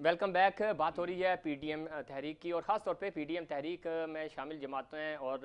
Welcome back. बात हो रही है पीडीएम तहरीक की और ख़ास तौर पे पीडीएम तहरीक में शामिल जमातें और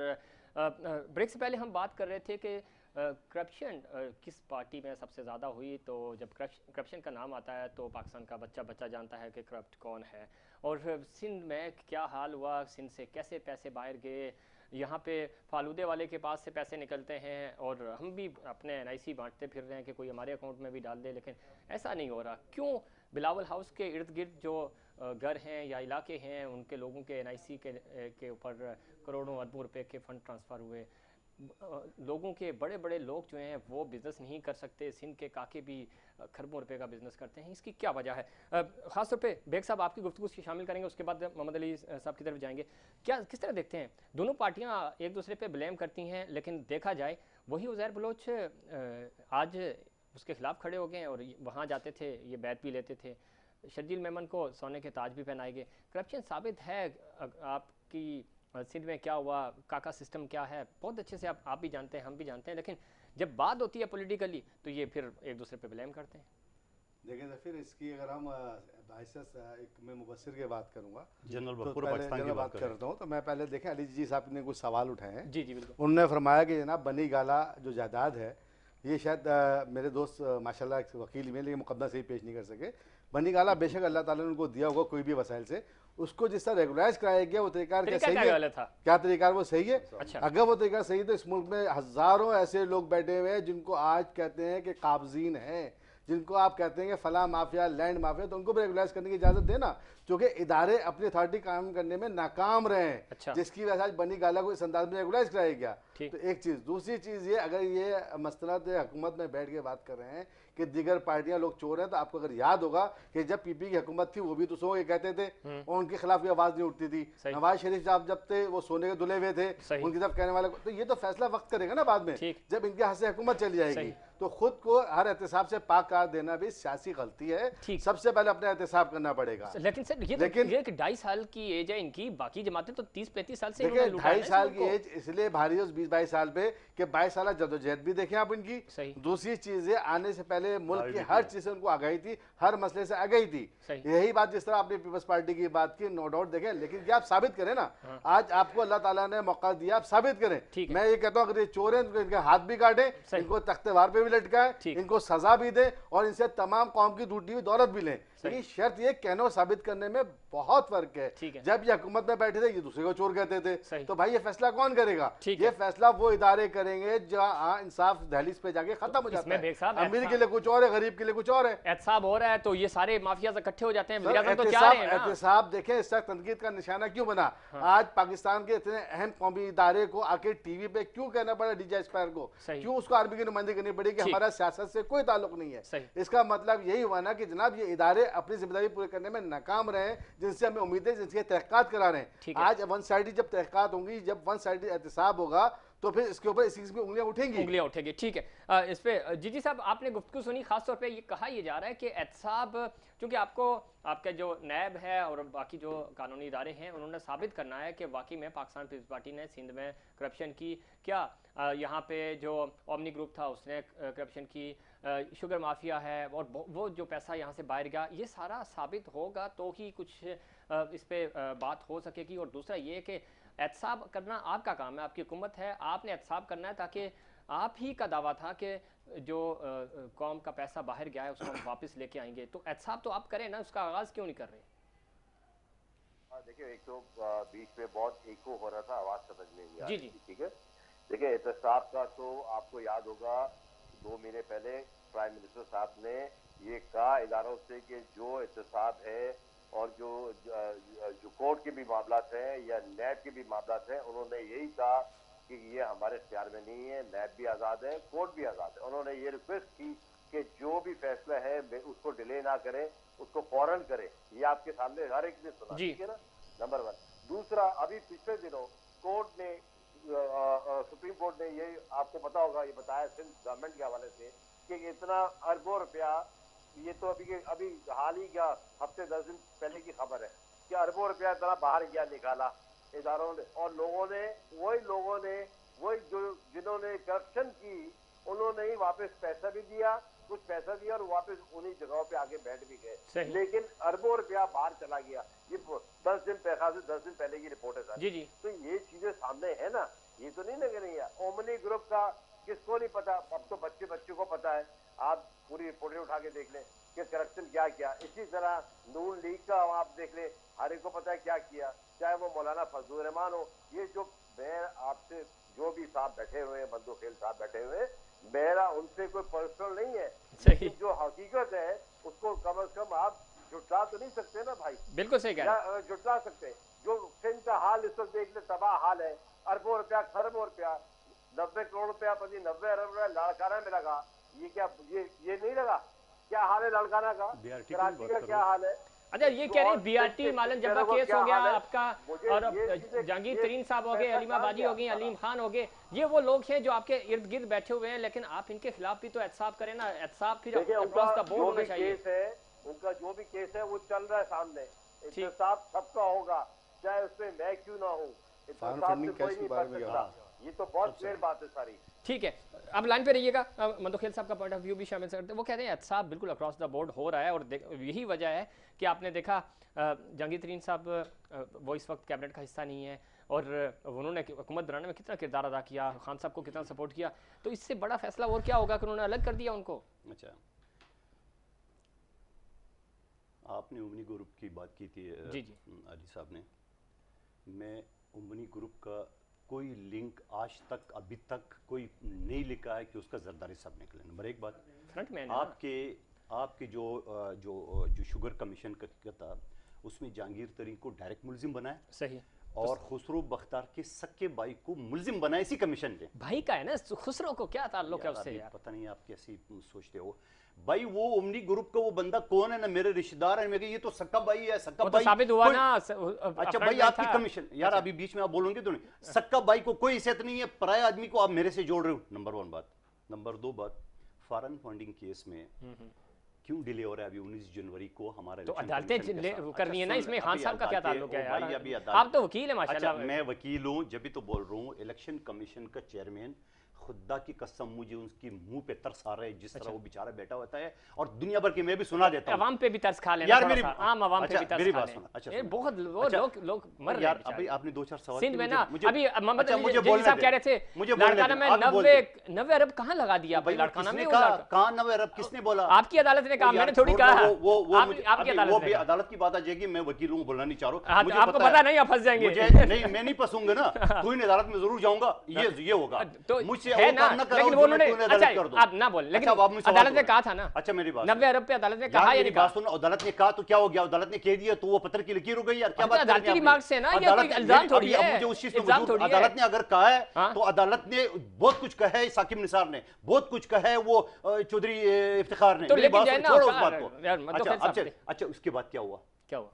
ब्रेक से पहले हम बात कर रहे थे कि करप्शन किस पार्टी में सबसे ज़्यादा हुई। तो जब करप्शन का नाम आता है तो पाकिस्तान का बच्चा बच्चा जानता है कि करप्ट कौन है। और सिंध में क्या हाल हुआ, सिंध से कैसे पैसे बाहर गए, यहाँ पे फालूदे वाले के पास से पैसे निकलते हैं और हम भी अपने एनआईसी बांटते फिर रहे हैं कि कोई हमारे अकाउंट में भी डाल दे, लेकिन ऐसा नहीं हो रहा। क्यों बिलावल हाउस के इर्द गिर्द जो घर हैं या इलाके हैं उनके लोगों के एनआईसी के ऊपर करोड़ों अरबों रुपए के फ़ंड ट्रांसफ़र हुए। लोगों के बड़े बड़े लोग जो हैं वो बिज़नेस नहीं कर सकते। सिंध के काके भी खरबों रुपए का बिज़नेस करते हैं। इसकी क्या वजह है? ख़ास तौर पे बेग साहब आपकी गुफ्तगू शामिल करेंगे, उसके बाद मोहम्मद अली साहब की तरफ जाएंगे। क्या किस तरह देखते हैं? दोनों पार्टियां एक दूसरे पे ब्लेम करती हैं, लेकिन देखा जाए वही उज़ैर बलोच आज उसके खिलाफ खड़े हो गए और वहाँ जाते थे, ये बैत भी लेते थे। शर्जील मेमन को सोने के ताज भी पहनाए गए। करप्शन साबित है आपकी सिंध में क्या हुआ, काका सिस्टम क्या है, बहुत अच्छे से आप भी जानते हैं, हम भी जानते हैं, लेकिन जब बात होती है पॉलिटिकली तो ये फिर एक दूसरे पे ब्लेम करते हैं। देखें तो फिर इसकी अगर हम एक मैं मुबस्सिर की बात करूंगा जनरल तो पूरे पहले पाकिस्तान की जनरल बात बात करता हूँ। तो मैं पहले देखें अली जी साहब ने कुछ सवाल उठाए हैं। जी जी बिल्कुल। उन्होंने फरमाया कि जनाब बनी गाला जो जायदाद है ये शायद मेरे दोस्त माशाल्लाह एक वकील में लेकिन मुकदमा से ही पेश नहीं कर सके। बनी गाला बेशक अल्लाह ताला ने उनको दिया होगा कोई भी वसाइल से, उसको जिस तरह रेगुलाइज कराया गया वो तरीका क्या सही है? क्या तरीका वो सही है? अच्छा। अगर वो तरीका सही है तो इस मुल्क में हज़ारों ऐसे लोग बैठे हुए हैं जिनको आज कहते हैं कि काबजीन हैं, जिनको आप कहते हैं कि फला माफिया लैंड माफिया, तो उनको भी रेगुलाइज करने की इजाजत देना, क्योंकि इदारे अपनी अथॉरिटी काम करने में नाकाम रहे हैं। अच्छा। जिसकी वजह से आज बनी गाला को इस अंदाज में रेगुलाइज कराया गया। तो एक चीज, दूसरी चीज ये, अगर ये मसनद हुकूमत में बैठ के बात कर रहे हैं कि दीगर पार्टियां लोग चोर हैं, तो आपको अगर याद होगा कि जब पीपी की हुकूमत थी वो भी तो सो ये कहते थे और उनके खिलाफ ये आवाज नहीं उठती थी। नवाज शरीफ साहब जब थे वो सोने के दुले हुए थे, उनकी तरफ कहने वाले, तो ये तो फैसला वक्त करेगा ना बाद में जब इनके हाथ से हुकूमत चली जाएगी। तो खुद को हर एहतसाब से पाक करार देना भी सियासी गलती है। सबसे पहले अपना एहतसाब करना पड़ेगा। लेकिन सर ये 2.5 साल की एज है इनकी, बाकी जमातें तो 30-35 साल से। देखिए 2.5 साल की एज इसलिए भारी है उस 20-22 साल पे कि 22 साल जद्दोजहद भी देखें आप इनकी। दूसरी चीज है आने से पहले मुल्क की हर चीज से उनको आगाही थी, हर मसले से आगाही थी। यही बात जिस तरह आपने पीपल्स पार्टी की बात की, नो डाउट देखें, लेकिन क्या आप साबित करें ना। आज आपको अल्लाह ताला ने मौका दिया, आप साबित करें। मैं ये कहता हूँ अगर ये चोर हैं तो इनके हाथ भी काटे, इनको तख्तेवार पे भी लटकाएं, इनको सजा भी दें और इनसे तमाम कौम की टूटी हुई दौलत भी लें। लेकिन शर्त ये कहने और साबित करने में बहुत फर्क है। जब ये हुकूमत में बैठे थे ये दूसरे को चोर कहते थे, तो भाई ये फैसला कौन करेगा? ये फैसला वो इदारे करेंगे जहां इंसाफ दहलीज पे जाके खत्म हो जाता है। अमीर के लिए कुछ और है, गरीब के लिए कुछ और है। एहतसाब हो रहा है तो ये सारे माफिया इकट्ठे हो जाते हैं। एहतसाब देखें इस तरह तनकीद का निशाना क्यों बना? आज पाकिस्तान के इतने अहम कौमी इदारे को आके टीवी पे क्यों कहना पड़ा डीजे एस्पायर को? क्यों उसको आर्मी की नुमाइंदगी करनी पड़ी कि हमारा सियासत से कोई ताल्लुक नहीं है? इसका मतलब यही हुआ ना कि जनाब ये इदारे अपनी जिम्मेदारी पूरी करने में नाकाम रहे, जिनसे हमें उम्मीद है, जिनसे तहकीकात करा रहे हैं। आज वन साइड जब तहकीकात होंगी, जब वन साइड एहतसाब होगा तो फिर इसके ऊपर इसी की उंगलियां उठेंगी। ठीक है। इस पे जी साहब आपने गुफ्तगू सुनी, खासतौर पे ये कहा यह जा रहा है कि एहतसाब, क्योंकि आपको आपका जो नैब है और बाकी जो कानूनी इदारे हैं उन्होंने साबित करना है कि वाकई में पाकिस्तान पीपल्स पार्टी ने सिंध में करप्शन की। क्या यहाँ पे जो ओमनी ग्रुप था उसने करप्शन की, शुगर माफिया है और वो जो पैसा यहाँ से बाहर गया, ये सारा साबित होगा तो ही कुछ इस पे बात हो सकेगी। और दूसरा ये कि एहतसाब करना आपका काम है, आपकी हुकूमत है, आपने एहतसाब करना है, ताकि आप ही का दावा था कि जो कौम का पैसा बाहर गया है उसको हम वापस लेके आएंगे। तो एहतसाब तो आप करें ना, उसका आगाज क्यों नहीं कर रहे? देखिए एक तो बीच में बहुत एको हो रहा था, आवाज समझ में नहीं आ रही। जी। ठीक है, देखिए एहतसाब का तो आपको याद होगा 2 महीने पहले प्राइम मिनिस्टर साहब ने ये कहा इदारों से कि जो एहतसाब है और जो कोर्ट के भी मामला हैं या नैब के भी मामला हैं, उन्होंने यही कहा कि ये हमारे इख्तियार में नहीं है, नैब भी आज़ाद है, कोर्ट भी आज़ाद है। उन्होंने ये रिक्वेस्ट की कि जो भी फैसला है उसको डिले ना करें, उसको फौरन करें। ये आपके सामने हर एक ने सुना, ठीक है ना, नंबर 1। दूसरा, अभी पिछले दिनों कोर्ट ने सुप्रीम कोर्ट ने ये आपको पता होगा ये बताया सिंध गवर्नमेंट के हवाले से कि इतना अरबों रुपया, ये तो अभी हाल ही क्या हफ्ते 10 दिन पहले की खबर है कि अरबों रुपया इतना बाहर गया निकाला इदारों ने, और वही लोगों ने जो जिन्होंने करप्शन की उन्होंने ही वापस पैसा भी दिया कुछ पैसा दिया और वापस उन्हीं जगहों पे आके बैठ भी गए, लेकिन अरबों रुपया बाहर चला गया। ये 10 दिन पहले की रिपोर्ट है सर। जी जी। तो ये चीजें सामने है ना, ये तो नहीं लग रही है। ओमनी ग्रुप का किसको नहीं पता, अब तो बच्चे को पता है। आप पूरी रिपोर्टें उठा के देख लें कि करप्शन क्या किया। इसी तरह नून लीग का आप देख लें, हर एक को पता है क्या किया, चाहे वो मौलाना फजलुर रहमान हो। ये जो मैं आपसे जो भी साहब बैठे हुए हैं, बंदो खेल साहब बैठे हुए हैं, मेरा उनसे कोई पर्सनल नहीं है, लेकिन जो हकीकत है उसको कम से कम आप जुटला तो नहीं सकते ना भाई। बिल्कुल सही कह रहे हैं। जुटला सकते, जो सिंध का हाल इस वक्त देख ले, तबाह हाल है। अरबों रुपया, खरबों रुपया, 90 करोड़ रुपया, 90 अरब रुपया लाड़काना में लगा। ये क्या ये नहीं लगा? क्या हाल है लाड़काना का, कराची का क्या हाल है? अच्छा, ये कह रहे हैं बीआरटी मालन जब का केस हो गया आपका, और जहांगीर तरीन साहब हो गए, अलीमा बाजी हो गई, अलीम खान हो गए, ये वो लोग हैं जो आपके इर्द गिर्द बैठे हुए हैं, लेकिन आप इनके खिलाफ भी तो एहतसाब करें ना। एहतसाब फिर अक्रॉस द बोर्ड होना चाहिए। उनका जो भी केस है वो चल रहा है सामने, एहतसाब सबका होगा, चाहे उसमें मैं क्यों ना हूँ, एहतसाब से कोई नहीं कर सकता। ये तो बहुत क्लियर बात है सारी। ठीक है, अब लाइन पे रहिएगा। मंदोखेल साहब का पॉइंट ऑफ व्यू भी शामिल करते हैं। वो कहते हैं एहतसाब बिल्कुल अक्रॉस द बोर्ड हो रहा है, और यही वजह है कि आपने देखा जहांगीर तरीन साहब वो इस वक्त कैबिनेट का हिस्सा नहीं है, और उन्होंने हुकूमत बनाने में कितना किरदार अदा किया, खान साहब को कितना सपोर्ट किया। तो इससे बड़ा फैसला और क्या होगा कि उन्होंने अलग कर दिया उनको। अच्छा, आपने उमनी ग्रुप की बात की थी जी जी अली साहब ने। मैं उमनी ग्रुप का कोई लिंक आज तक अभी तक कोई नहीं लिखा है कि उसका जरदारी साहब निकले। नंबर एक बात, फ्रंट मैन आपके जो शुगर कमीशन का था, उसमें जहांगीर तरीन को डायरेक्ट मुलजिम बनाया, सही, और खुसरो बख्तार के सक्के भाई को मुलजिम बनाया इसी कमीशन ने। भाई का है ना, खुसरो को क्या ताल्लुक है उससे यार? पता नहीं आप कैसी सोचते हो भाई। वो उमनी ग्रुप का वो बंदा कौन है ना, मेरे रिश्तेदार है, ये तो सक्का भाई है। सक्का भाई तो साबित हुआ ना। अच्छा भाई, आपकी कमीशन यार, अभी बीच में आप बोलोगे तो नहीं। सक्का भाई को कोई हैसियत नहीं है, पराये आदमी को आप मेरे से जोड़ रहे हो। नंबर 1 बात। नंबर 2 बात, फॉरेन फंडिंग केस में क्यों डिले हो रहा है? अभी 19 जनवरी को हमारा तो अदालतें करनी है ना, इसमें खान साहब का क्या ताल्लुक है यार? आप तो वकील है माशाल्लाह। मैं वकील हूँ, जब भी तो बोल रहा हूँ। इलेक्शन कमीशन का चेयरमैन, खुदा की कसम मुझे उसकी मुंह पे तरस आ रहा है, जिस तरह वो बेचारा बैठा होता है, और दुनिया भर की मैं भी सुना देता हूं। अवाम पे भी तरस खा लेना यार, मेरी आम अवाम पे भी तरस मेरी खा बात सुनो। अच्छा, बहुत लोग मर रहे हैं अभी आपने 2-4 सवाल सिंध में ना। अभी मोहम्मद मुझे अली साहब कह रहे थे लाड़काना में 90 अरब कहां लगा दिया भाई लाड़काना में? कहां 90 अरब किसने बोला? आपकी अदालत ने कहा, मैंने थोड़ी कहा। आपकी अदालत की बात आ जाएगी, मैं वकील हूं, बोलना नहीं चाह रहा हूं। आपको पता नहीं, आप फंस जाएंगे। नहीं, मैं नहीं फंसूंगा ना, कोई अदालत में जरूर जाऊंगा, ये होगा। तो मुझसे और काम ना कराओ, अच्छा आप ना बोले, लेकिन अदालत ने कहा था ना। अच्छा, मेरी बात 90 अरब पे अदालत ने कहा, मेरी बात सुनो। अदालत ने कहा तो क्या हो गया? अदालत ने कह दिया तो वो पत्थर की लकीर हो गई यार। क्या बात अदालत की मार्ग से ना, ये कोई इल्जाम थोड़ी है। मुझे उस चीज पे अदालत ने अगर कहा है तो अदालत ने बहुत कुछ कहा है, साकिब निसार ने बहुत कुछ कहा है, वो चौधरी इफ्तिखार ने। मेरी बात छोड़ो उस बात को। अच्छा, उसके बाद क्या हुआ?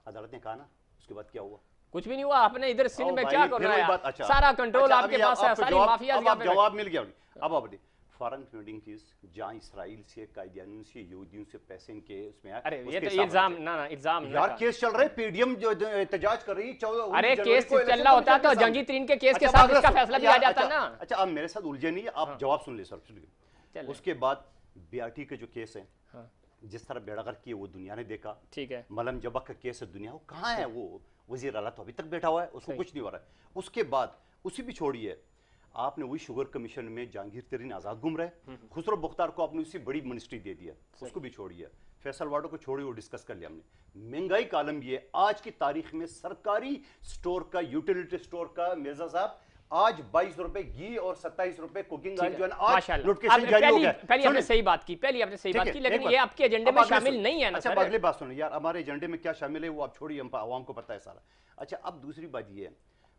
अदालत ने कहा ना, उसके बाद क्या हुआ? कुछ भी नहीं हुआ। आपने इधर सिंध में क्या कर रहा है? सारा कंट्रोल आपके पास है, सारी माफिया। जवाब मिल गया। अब आप फॉरेन फंडिंग केस, जहां इसराइल से, कायदियानियों से, यहूदियों से पैसे इनके उसमें आए। अरे ये तो इल्जाम ना, इल्जाम यार, केस चल रहा है, पीडीएम जो एहतजाज कर रही है। अरे केस चल रहा होता तो जहांगीर तरीन के केस के साथ इसका फैसला भी आ जाता ना। अच्छा, आप मेरे साथ उलझे नहीं, आप जवाब सुन ले सर। उसके बाद बीआरटी के जो केस है, जिस तरह बेड़ागर किए वो दुनिया ने देखा। ठीक है, मलम जबक का केस है, दुनिया वो कहाँ है? वो वजीर आला तो अभी तक बैठा हुआ है, उसको कुछ नहीं हो रहा है। उसके बाद उसी भी छोड़िए, आपने वही शुगर कमीशन में जहांगीर तरीन आजाद घूम रहे, खुसरो बख्तार को आपने उसी बड़ी मिनिस्ट्री दे दिया, उसको भी छोड़िए। फैसल वाडो को छोड़िए, वो डिस्कस कर लिया हमने। महंगाई का आलम ये आज की तारीख में सरकारी स्टोर का, यूटिलिटी स्टोर का, मिर्जा साहब आज 22 रुपए घी और 27 रुपए कुकिंग ऑयल जो है ना, आज नोटिफिकेशन जारी हो गया। पहले आपने सही बात की, लेकिन ये आपके एजेंडे में शामिल नहीं है ना। अच्छा, अगली बात सुनो यार, हमारे एजेंडे में क्या शामिल है वो आप छोड़िए, आवाम को पता है सारा। अच्छा, अब दूसरी बात ये है,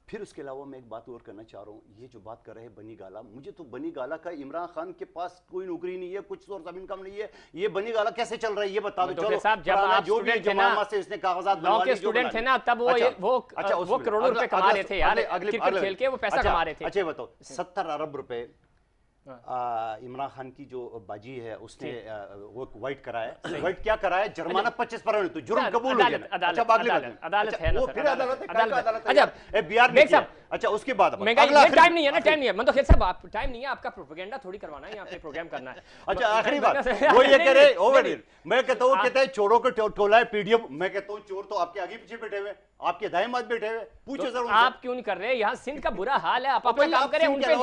फिर उसके अलावा मैं एक बात और करना चाह रहा हूँ। ये जो बात कर रहे हैं बनी गाला, मुझे तो बनी गाला का, इमरान खान के पास कोई नौकरी नहीं है, कुछ सोर्स ऑफ इनकम नहीं है, ये बनी गाला कैसे चल रहा है ये बता दो। चलो साहब, जब आप जो भी जमामा से इसने कागजात लॉ के स्टूडेंट थे ना, तब वो करोड़ों रुपए कमा रहे थे यार, क्रिकेट खेल के वो पैसा कमा रहे थे। अच्छा बताओ, 70 अरब रुपए इमरान खान की जो बाजी है उसने वो वाइट कराया, वाइट क्या कराया, जुर्माना 25% तो जुर्म कबूल हो गया। अच्छा अदालत है ना, वो फिर अदालत अच्छा बिहार में किया। अच्छा उसके बाद टाइम नहीं है ना, टाइम नहीं है मतलब साहब, आप टाइम नहीं है आपका, प्रोपेगेंडा थोड़ी करवाना है यहाँ पे, प्रोग्राम करना है। अच्छा आखिरी बात वो ये कह रहे ओवर, मैं कहता हूँ कहता है चोरों को टोला है पीडीएम, मैं कहता हूँ चोर तो आपके आगे पीछे बैठे हुए, आपके दाएं हाथ बैठे हुए, पूछो सर आप क्यों नहीं कर रहे? यहाँ सिंध का बुरा हाल है, आप अपना काम करें, उन पे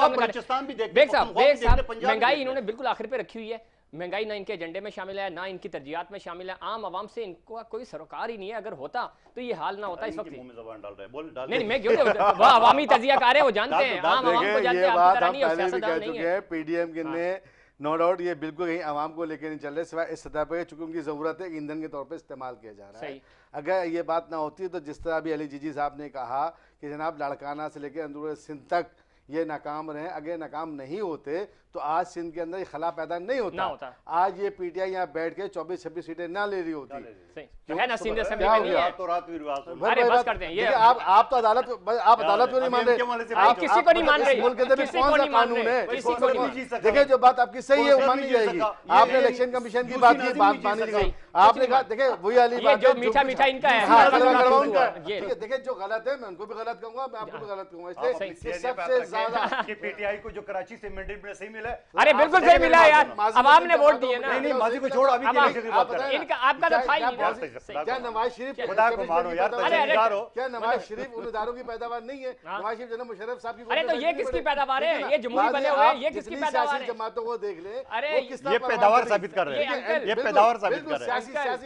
महंगाई इन्होंने बिल्कुल आखिर पे रखी हुई है। महंगाई ना इनके एजेंडे में शामिल है, ना इनकी तरजीहात में शामिल है, आम आवाम से इनको कोई सरोकार ही नहीं है। अगर होता तो ये हाल ना होता इस वक्त। नहीं मैं क्यों, वो अवामी तजियाकार है, वो जानते हैं, आम आवाम को जानते हैं, आपकी तरह नहीं है, सियासतदान नहीं है। पीडीएम ने नो डाउट ये बिल्कुल कहीं आवाम को लेकर नहीं चल रहे, सिवाय इस सतह पर चूंकि उनकी जरूरत है ईंधन के तौर पर इस्तेमाल किया जा रहा है। अगर ये बात ना होती तो जिस तरह अभी अली जीजी साहब ने कहा कि जनाब लाड़काना से लेकर अंदरूनी सिंध तक ये नाकाम रहे, अगर नाकाम नहीं होते तो आज सिंध के अंदर ये खला पैदा नहीं होता। आज ये पीटीआई यहाँ बैठ के 24-26 सीटें ना ले रही होती है ना, सिंध असेंबली में नहीं है। अरे बस करते हैं ये, आप तो अदालत को नहीं मान रहे, आप किसी को नहीं मान रहे, मुल्क के अंदर कौन सा कानून है? देखिए जो बात आपकी सही है वो मानी जाएगी। आपने इलेक्शन कमीशन की बात की, बात मानी गई, आपने कहा देखिए वही वाली बात जो मीठा मीठा इनका है, देखिए जो गलत है मैं उनको भी गलत कहूंगा, मैं आपको भी गलत कहूंगा, इसलिए सबसे ज्यादा पीटीआई को जो कराची से मैंडेट में सही मिला। अरे बिल्कुल सही मिला यार, अवाम ने वोट दिए ना। नहीं माजी को छोड़, अभी इनका आपका तो था ही नहीं। क्या नवाज शरीफ खुदा को मानो यार, क्या नवाज शरीफ उन इदारों की पैदावार नहीं है? नवाज शरीफ जनाब मुशर्रफ साहब की, अरे तो ये किसकी पैदावार है? ये जमहूरी बने हुए हैं, ये किसकी पैदावार है? जमातों को देख ले, अरे ये पैदावार साबित कर रहे हैं, ये पैदावार साबित कर रहे हैं।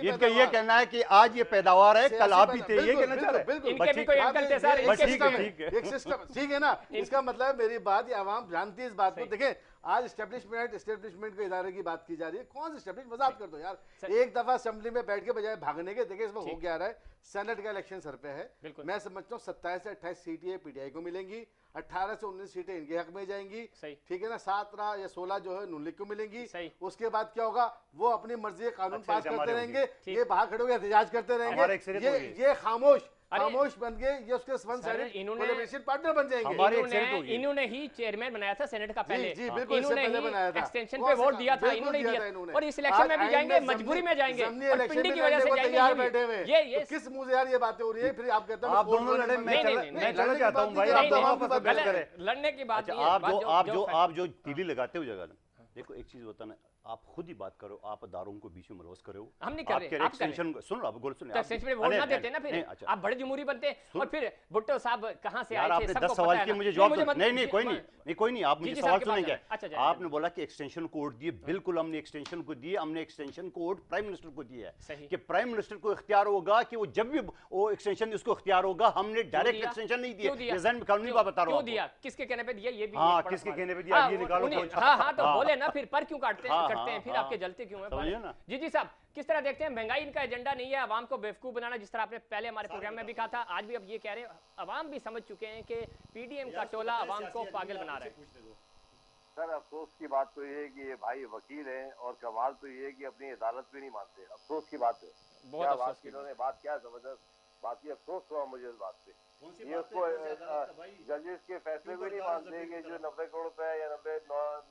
इनका ये कहना है कि आज ये पैदावार है, कल आप ही थे, ये कहना चाह रहे हैं। इनके भी कोई अंकल थे सर, एक सिस्टम ठीक है ना। इसका मतलब मेरी बात, ये आवाम जानती है इस बात को। देखें आज एस्टेब्लिशमेंट के इदारे की बात की जा रही है, कौन सा एस्टेब्लिश, वजाहत कर दो यार। एक दफा असेंबली में बैठ के बजाय भागने के, देखिए इसमें हो क्या रहा है, सेनेट का इलेक्शन सर पे है। मैं समझता हूँ 27 से 28 सीटें पीटीआई को मिलेंगी, 18 से 19 सीटें इनके हक में जाएंगी, ठीक है ना। 17 या 16 जो है नून लीग को मिलेंगी। उसके बाद क्या होगा, वो अपनी मर्जी कानून पास करते रहेंगे, ये बाहर खड़े होकर एहतजाज करते रहेंगे, ये खामोश बन गए, ये उसके पार्टनर बन जाएंगे। इन्होंने ही चेयरमैन बनाया था सेनेट का पहले, जी बिल्कुल, एक्सटेंशन पे वोट दिया था, इन्होंने दिया, और इस इलेक्शन में भी जाएंगे, मजबूरी में जाएंगे, पिंडी की वजह से जाएंगे बैठे हुए। ये किस मुंह से यार ये बातें हो रही है? फिर आप कहते हैं आप दोनों लड़े, मैं चलना चाहता हूं भाई, आप दोनों आपस में बहस करें। लड़ने की बात नहीं है, आप जो तीली लगाते हो जगह, देखो एक चीज होता ना, आप खुद ही बात करो, आप अदारों को बीच में मरोज करो। हम नहीं कर रहे, एक्सटेंशन सुन लो, आप गोल सुन, एक्सटेंशन पे वोट ना देते ना, फिर आप बड़े जमहूरी बनते हैं। और फिर भुट्टो साहब कहां से आए थे? आपने 10 सवाल किए, मुझे जवाब नहीं कोई नहीं, आप मुझे सवाल सुनेंगे। आपने बोला कि एक्सटेंशन को वोट दिए, बिल्कुल हमने एक्सटेंशन को दिए, हमने एक्सटेंशन को वोट प्राइम मिनिस्टर को दिया है कि प्राइम मिनिस्टर को इख्तियार होगा कि वो जब भी वो एक्सटेंशन उसको इख्तियार होगा। हमने डायरेक्ट एक्सटेंशन नहीं दिया, कानूनी बात बता रहा हूं। किसके कहने पे दिया? ये भी हां, किसके कहने पे दिया ये निकालो। हां तो बोले ना, फिर पर क्यों करते हैं फिर आपके जलते क्यों है? जी साहब किस तरह देखते हैं? महंगाई इनका एजेंडा नहीं है, आवाम को बेवकूफ बनाना, जिस तरह आपने पहले हमारे प्रोग्राम में भी कहा था, आज भी अब ये कह रहे हैं, आवाम भी समझ चुके हैं कि पीडीएम का टोला आवाम को पागल बना रहा है। सर अफसोस की बात तो ये है कि ये भाई वकील हैं, और कमाल तो ये है कि अपनी अदालत भी नहीं मानते। अफसोस की बात है, बहुत अफसोस की इन्होंने बात क्या जबरदस्त बाकी, अफसोस हुआ मुझे इस बात पे। ये उसको जजेस के फैसले को नहीं मानते कि जो 90 करोड़ रुपए या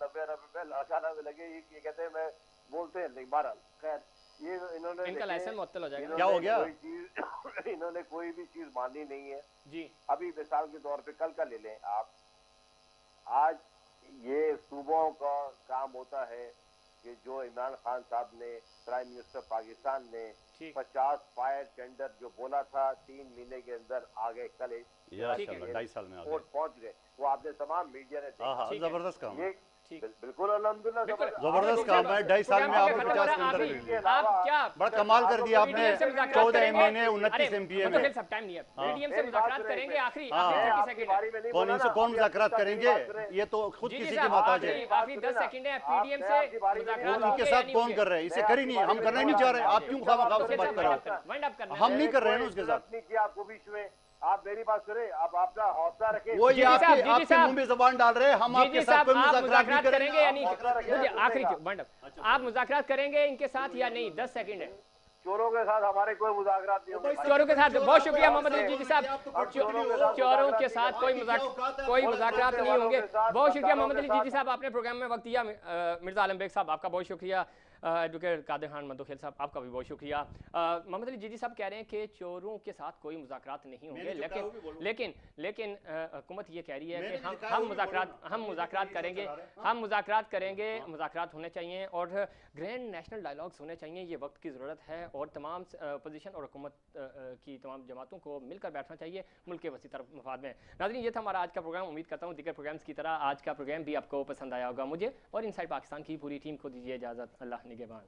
90 रुपए लाखाना में लगे, ये कहते हैं मैं बोलते हैं नहीं। बहरहाल खैर, ये इन्होंने इनका लाइसेंस मुअत्तल हो जाएगा। क्या हो गया? इन्होंने कोई भी चीज मानी नहीं है जी। अभी मिसाल के तौर पे कल का ले लें आप, आज ये सूबों का काम होता है कि जो इमरान खान साहब ने, प्राइम मिनिस्टर पाकिस्तान ने 50 फायर टेंडर जो बोला था 3 महीने के अंदर आ गए, कल 2.5 साल में पहुंच गए। वो आपने तमाम मीडिया ने देखा, जबरदस्त काम है, बिल्कुल अल्हम्दुलिल्लाह जबरदस्त काम है। 2.5 साल में आपने 50 टेंडर आप क्या बड़ा कमाल कर दिया आपने। 14 एमएनए 29 एमपीए में सब टाइम नहीं है, मीडियम से मुज़ाकरात करेंगे। आखिरी 30 सेकंड कौन इनसे कौन मुज़ाकरात करेंगे? ये तो खुद किसी के मोहताज है। आखिरी 10 सेकंड है, पीडीएम से मुज़ाकरात उनके साथ कौन कर रहे हैं? इसे कर ही नहीं, हम करना ही नहीं चाह रहे। आप क्यों खामखा से बात कर रहे हो? हम नहीं कर रहे हैं ना उसके साथ। आप मेरी बात करें, आप अपना हौसला रखें। वो ये आपके मुंह में ज़बान डाल रहे हैं। हम आपके साथ कोई मुज़ाकरात करेंगे या नहीं? आखिरी आप मुज़ाकरात करेंगे इनके साथ या नहीं? 10 सेकंड है। चोरों के साथ हमारे कोई मुज़ाकरात नहीं होंगे। चोरों के साथ बहुत शुक्रिया मोहम्मद अली जीजी साहब, चोरों के साथ कोई मुज़ाकरात नहीं होंगे। बहुत शुक्रिया मोहम्मद अली जीजी साहब, आपने प्रोग्राम में वक्त दिया। मिर्ज़ा आलम बेग साहब आपका बहुत शुक्रिया, एडवोकेट कादिर खान मंदोखेल साहब आपका भी बहुत शुक्रिया। मोहम्मद अली जीजी साहब कह रहे हैं कि चोरों के साथ कोई मुज़ाकरात नहीं होंगे, लेकिन हुकूमत ये कह रही है कि हम मुज़ाकरात करेंगे, मुज़ाकरात होने चाहिए और ग्रैंड नेशनल डायलॉग्स होने चाहिए, ये वक्त की ज़रूरत है और तमाम अपोजिशन और हुकूमत की तमाम जमातों को मिलकर बैठना चाहिए मुल्क के वसी तरफ मफाद में। नाज़रीन, ये था हमारा आज का प्रोग्राम। उम्मीद करता हूँ दीगर प्रोग्राम्स की तरह आज का प्रोग्राम भी आपको पसंद आया होगा। मुझे और इनसाइड पाकिस्तान की पूरी टीम को दीजिए इजाज़त। अल्लाह निगहबान।